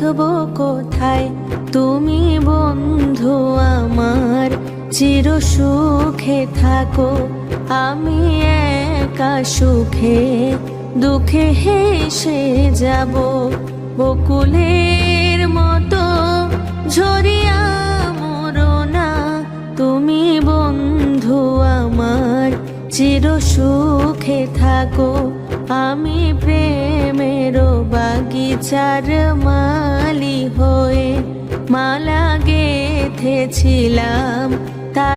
বাঁধবো কোথায়? তুমি বন্ধু আমার চির সুখে থাকো, আমি একা সুখে দুঃখে হেসে যাব। বকুলের মতো ঝরিয়া মরো না, তুমি বন্ধু আমার চির সুখে থাকো, আমি প্রেমের বাগিচার মালি হয়ে মালা গেথেছিলাম